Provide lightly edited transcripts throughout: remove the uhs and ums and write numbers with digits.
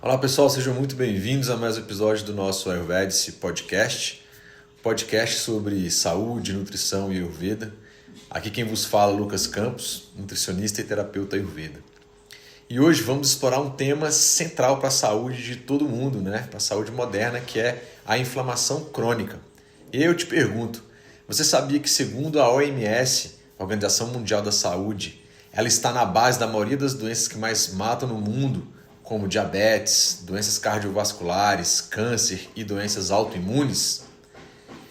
Olá pessoal, sejam muito bem-vindos a mais um episódio do nosso Ayurvedic podcast sobre saúde, nutrição e Ayurveda. Aqui quem vos fala é Lucas Campos, nutricionista e terapeuta Ayurveda. E hoje vamos explorar um tema central para a saúde de todo mundo, para a saúde moderna, que é a inflamação crônica. E eu te pergunto, você sabia que segundo a OMS, a Organização Mundial da Saúde, ela está na base da maioria das doenças que mais matam no mundo, como diabetes, doenças cardiovasculares, câncer e doenças autoimunes?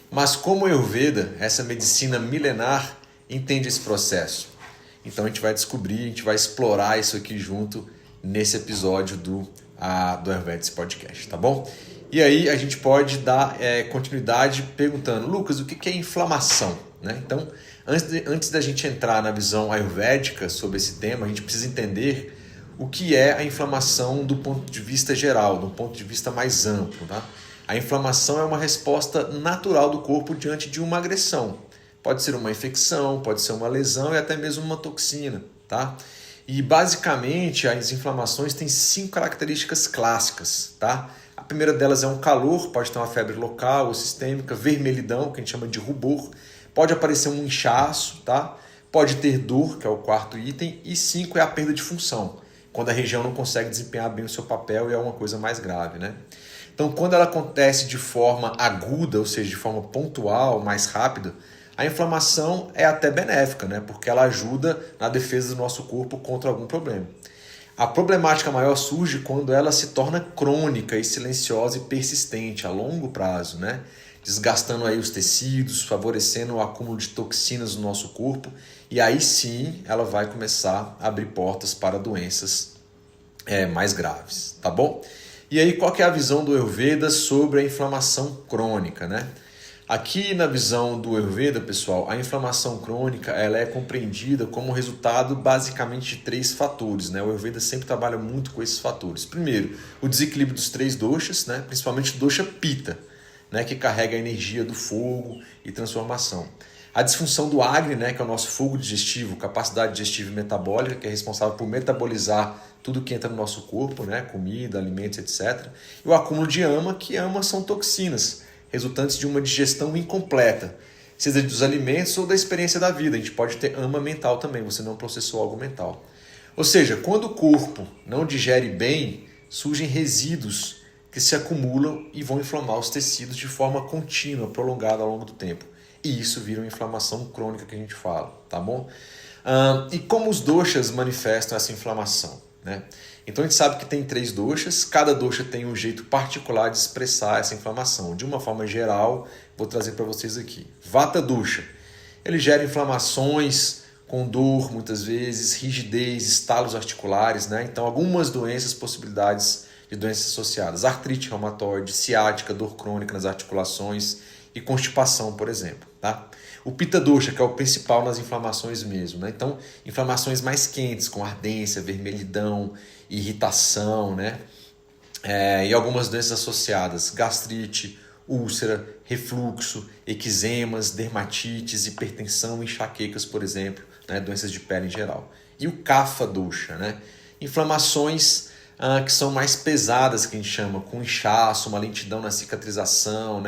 Mas como o Ayurveda, essa medicina milenar, entende esse processo? Então a gente vai descobrir, a gente vai explorar isso aqui junto nesse episódio do Ayurvedic Podcast, tá bom? E aí a gente pode dar continuidade perguntando, Lucas, o que é inflamação? Então, antes da gente entrar na visão ayurvédica sobre esse tema, a gente precisa entender o que é a inflamação do ponto de vista geral, do ponto de vista mais amplo. Tá? A inflamação é uma resposta natural do corpo diante de uma agressão. Pode ser uma infecção, pode ser uma lesão e até mesmo uma toxina. Tá? E basicamente as inflamações têm 5 características clássicas. Tá? A primeira delas é um calor, pode ter uma febre local ou sistêmica, vermelhidão, que a gente chama de rubor, pode aparecer um inchaço, tá? Pode ter dor, que é o quarto item, e 5 é a perda de função, quando a região não consegue desempenhar bem o seu papel e é uma coisa mais grave. Então, quando ela acontece de forma aguda, ou seja, de forma pontual, mais rápida, a inflamação é até benéfica, porque ela ajuda na defesa do nosso corpo contra algum problema. A problemática maior surge quando ela se torna crônica e silenciosa e persistente a longo prazo, desgastando aí os tecidos, favorecendo o acúmulo de toxinas no nosso corpo, e aí sim ela vai começar a abrir portas para doenças mais graves, tá bom? E aí qual que é a visão do Ayurveda sobre a inflamação crônica, Aqui na visão do Ayurveda, pessoal, a inflamação crônica ela é compreendida como resultado basicamente de 3 fatores. O Ayurveda sempre trabalha muito com esses fatores. Primeiro, o desequilíbrio dos 3 doshas, principalmente o dosha Pitta, que carrega a energia do fogo e transformação. A disfunção do Agni, que é o nosso fogo digestivo, capacidade digestiva e metabólica, que é responsável por metabolizar tudo que entra no nosso corpo, comida, alimentos, etc. E o acúmulo de Ama, que Ama são toxinas, resultantes de uma digestão incompleta, seja dos alimentos ou da experiência da vida. A gente pode ter Ama mental também, você não processou algo mental. Ou seja, quando o corpo não digere bem, surgem resíduos que se acumulam e vão inflamar os tecidos de forma contínua, prolongada ao longo do tempo. E isso vira uma inflamação crônica que a gente fala, tá bom? E como os doshas manifestam essa inflamação? Então a gente sabe que tem 3 doshas, cada dosha tem um jeito particular de expressar essa inflamação. De uma forma geral, vou trazer para vocês aqui. Vata dosha, ele gera inflamações com dor, muitas vezes, rigidez, estalos articulares, Então algumas doenças, possibilidades de doenças associadas, artrite reumatoide, ciática, dor crônica nas articulações e constipação, por exemplo. Tá? O Pitta dosha, que é o principal nas inflamações mesmo. Então, inflamações mais quentes, com ardência, vermelhidão, irritação, e algumas doenças associadas, gastrite, úlcera, refluxo, eczemas, dermatites, hipertensão, enxaquecas, por exemplo, doenças de pele em geral. E o Kapha dosha, inflamações que são mais pesadas, que a gente chama, com inchaço, uma lentidão na cicatrização,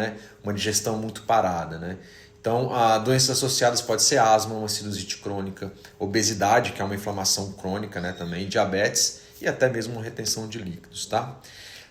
uma digestão muito parada. Então, doenças associadas pode ser asma, uma sinusite crônica, obesidade, que é uma inflamação crônica também, diabetes e até mesmo uma retenção de líquidos. Tá?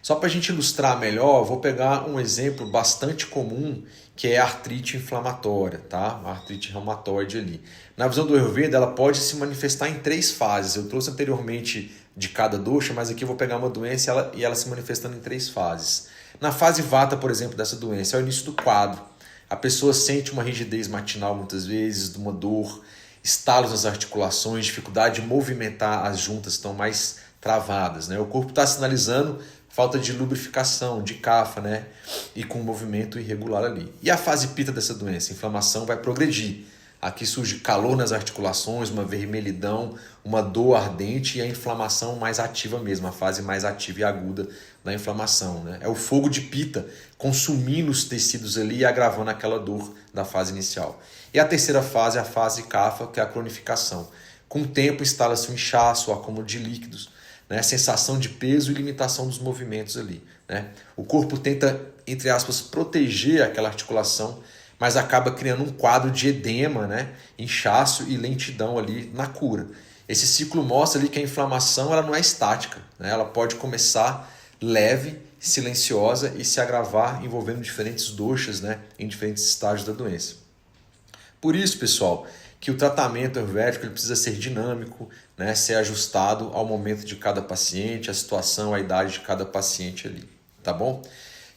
Só para a gente ilustrar melhor, vou pegar um exemplo bastante comum, que é a artrite inflamatória, tá? A artrite reumatoide ali. Na visão do Ayurveda, ela pode se manifestar em 3 fases. Eu trouxe anteriormente de cada dosha, mas aqui eu vou pegar uma doença e ela se manifestando em 3 fases. Na fase vata, por exemplo, dessa doença, é o início do quadro. A pessoa sente uma rigidez matinal muitas vezes, uma dor, estalos nas articulações, dificuldade de movimentar as juntas, estão mais travadas. O corpo está sinalizando falta de lubrificação, de kapha, e com movimento irregular ali. E a fase Pitta dessa doença, a inflamação vai progredir. Aqui surge calor nas articulações, uma vermelhidão, uma dor ardente e a inflamação mais ativa mesmo, a fase mais ativa e aguda da inflamação. É o fogo de Pitta consumindo os tecidos ali e agravando aquela dor da fase inicial. E a terceira fase é a fase kapha, que é a cronificação. Com o tempo instala-se um inchaço, o acúmulo de líquidos. né? Sensação de peso e limitação dos movimentos ali, né? O corpo tenta, entre aspas, proteger aquela articulação, mas acaba criando um quadro de edema, né? Inchaço e lentidão ali na cura. Esse ciclo mostra ali que a inflamação ela não é estática, né? Ela pode começar leve, silenciosa e se agravar envolvendo diferentes doshas, né? Em diferentes estágios da doença. Por isso, pessoal, que o tratamento ayurvédico ele precisa ser dinâmico, né? Ser ajustado ao momento de cada paciente, a situação, a idade de cada paciente ali, tá bom?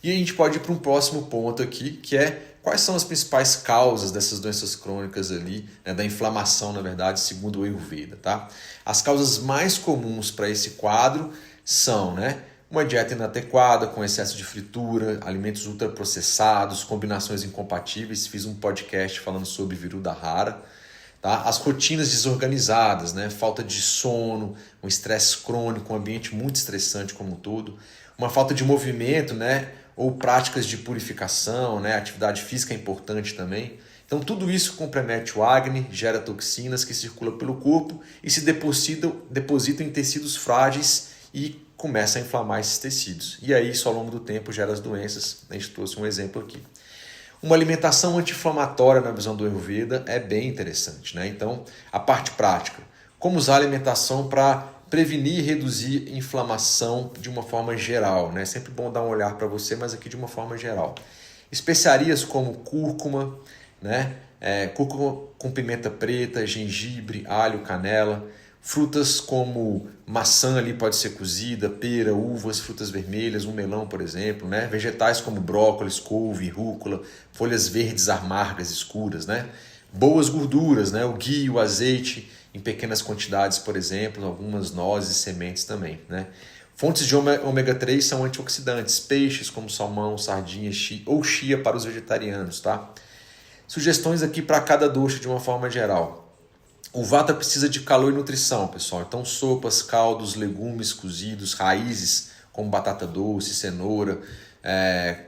E a gente pode ir para um próximo ponto aqui, que é quais são as principais causas dessas doenças crônicas ali, né? Da inflamação, na verdade, segundo o Ayurveda, tá? As causas mais comuns para esse quadro são, né? Uma dieta inadequada, com excesso de fritura, alimentos ultraprocessados, combinações incompatíveis. Fiz um podcast falando sobre Viruddha Hara. Tá? As rotinas desorganizadas, né? Falta de sono, um estresse crônico, um ambiente muito estressante como um todo. Uma falta de movimento, né? Ou práticas de purificação, né? Atividade física é importante também. Então tudo isso compromete o Agni, gera toxinas que circulam pelo corpo e se depositam em tecidos frágeis e começa a inflamar esses tecidos. E aí, isso ao longo do tempo gera as doenças. A gente trouxe um exemplo aqui. Uma alimentação anti-inflamatória na visão do Ayurveda é bem interessante, né? Então, a parte prática. Como usar a alimentação para prevenir e reduzir inflamação de uma forma geral, né? Sempre bom dar um olhar para você, mas aqui de uma forma geral. Especiarias como cúrcuma, né? Cúrcuma com pimenta preta, gengibre, alho, canela. Frutas como maçã ali pode ser cozida, pera, uvas, frutas vermelhas, um melão, por exemplo, né? Vegetais como brócolis, couve, rúcula, folhas verdes amargas, escuras, né? Boas gorduras, né? O ghee, o azeite em pequenas quantidades, por exemplo, algumas nozes e sementes também, né? Fontes de ômega 3 são antioxidantes, peixes como salmão, sardinha ou chia para os vegetarianos, tá? Sugestões aqui para cada dosha de uma forma geral. O Vata precisa de calor e nutrição, pessoal. Então, sopas, caldos, legumes cozidos, raízes como batata doce, cenoura,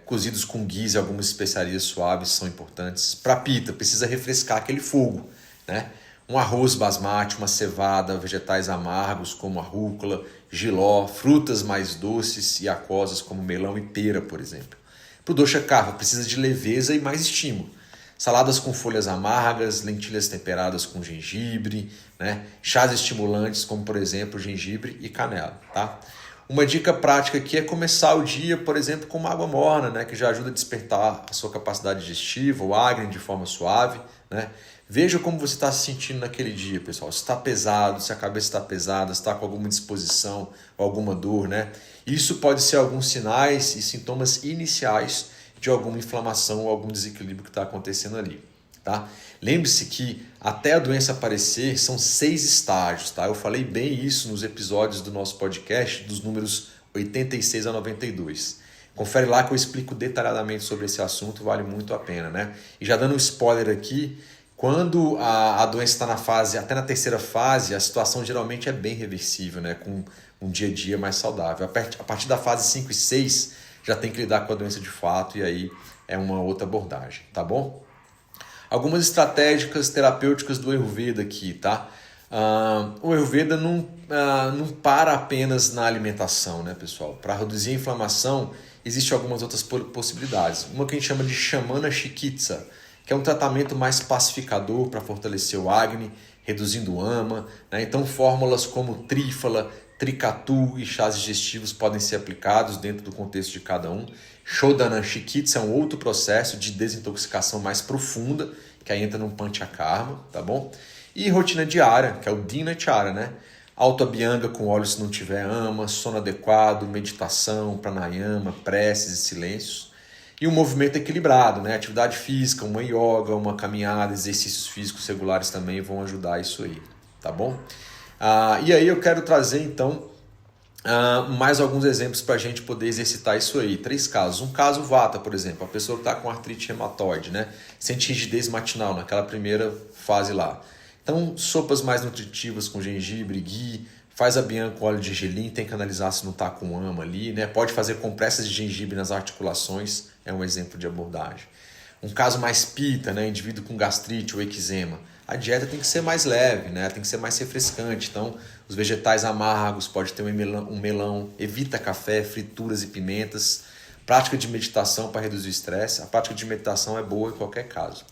cozidos com ghee e algumas especiarias suaves são importantes. Para Pitta, precisa refrescar aquele fogo, né? Um arroz basmati, uma cevada, vegetais amargos como a rúcula, jiló, frutas mais doces e aquosas como melão e pera, por exemplo. Para o dosha kapha, precisa de leveza e mais estímulo. Saladas com folhas amargas, lentilhas temperadas com gengibre, né? Chás estimulantes como, por exemplo, gengibre e canela. Tá? Uma dica prática aqui é começar o dia, por exemplo, com uma água morna, né? Que já ajuda a despertar a sua capacidade digestiva, o Agni de forma suave. Né? Veja como você está se sentindo naquele dia, pessoal. Se está pesado, se a cabeça está pesada, se está com alguma disposição ou alguma dor. Né? Isso pode ser alguns sinais e sintomas iniciais de alguma inflamação ou algum desequilíbrio que está acontecendo ali, tá? Lembre-se que até a doença aparecer são 6 estágios, tá? Eu falei bem isso nos episódios do nosso podcast, dos números 86 a 92. Confere lá que eu explico detalhadamente sobre esse assunto, vale muito a pena, né? E já dando um spoiler aqui, quando a doença está na fase, até na terceira fase, a situação geralmente é bem reversível, né? Com um dia a dia mais saudável. A partir da fase 5 e 6, já tem que lidar com a doença de fato e aí é uma outra abordagem, tá bom? Algumas estratégias terapêuticas do Ayurveda aqui, tá? O Ayurveda não para apenas na alimentação, né, pessoal? Para reduzir a inflamação, existem algumas outras possibilidades. Uma que a gente chama de Shamana Chikitsa, que é um tratamento mais pacificador para fortalecer o Agni, reduzindo o ama, né? Então, fórmulas como trífala, tricatu e chás digestivos podem ser aplicados dentro do contexto de cada um. Shodhana Chikitsa é um outro processo de desintoxicação mais profunda, que aí entra no Panchakarma, tá bom? E rotina diária, que é o Dinacharya, né? Auto-abhyanga com óleo se não tiver ama, sono adequado, meditação, pranayama, preces e silêncios. E um movimento equilibrado, né? Atividade física, uma yoga, uma caminhada, exercícios físicos regulares também vão ajudar isso aí, tá bom? E aí eu quero trazer então mais alguns exemplos para a gente poder exercitar isso aí. 3 casos. Um caso Vata, por exemplo, a pessoa que está com artrite reumatoide, né? Sente rigidez matinal naquela primeira fase lá. Então, sopas mais nutritivas com gengibre, ghee, faz a bianca com óleo de gergelim, tem que analisar se não está com ama ali, né? Pode fazer compressas de gengibre nas articulações, é um exemplo de abordagem. Um caso mais Pitta, né? Indivíduo com gastrite ou eczema. a dieta tem que ser mais leve, né? Tem que ser mais refrescante. Então, os vegetais amargos, pode ter um melão, evita café, frituras e pimentas. Prática de meditação para reduzir o estresse. A prática de meditação é boa em qualquer caso.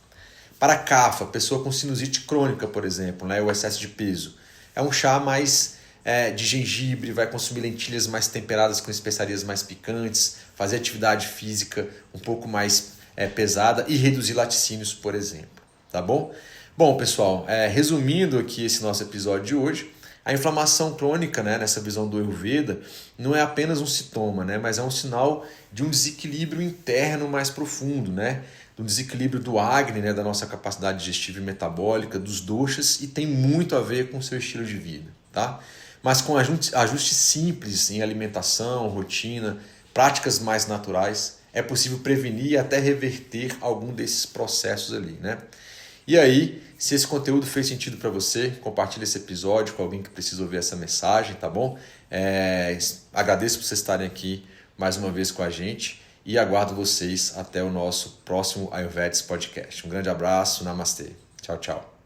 Para CAFA, pessoa com sinusite crônica, por exemplo, né? O excesso de peso. É um chá mais de gengibre, vai consumir lentilhas mais temperadas com especiarias mais picantes, fazer atividade física um pouco mais pesada e reduzir laticínios, por exemplo. Tá bom? Bom, pessoal, resumindo aqui esse nosso episódio de hoje, a inflamação crônica, né, nessa visão do Ayurveda, não é apenas um sintoma, né, mas é um sinal de um desequilíbrio interno mais profundo, né, do desequilíbrio do Agni, né, da nossa capacidade digestiva e metabólica, dos doshas, e tem muito a ver com o seu estilo de vida. Tá? Mas com ajustes simples em alimentação, rotina, práticas mais naturais, é possível prevenir e até reverter algum desses processos ali, né? E aí, se esse conteúdo fez sentido para você, compartilhe esse episódio com alguém que precisa ouvir essa mensagem, tá bom? Agradeço por vocês estarem aqui mais uma vez com a gente e aguardo vocês até o nosso próximo Ayurvedics Podcast. Um grande abraço, namastê. Tchau, tchau.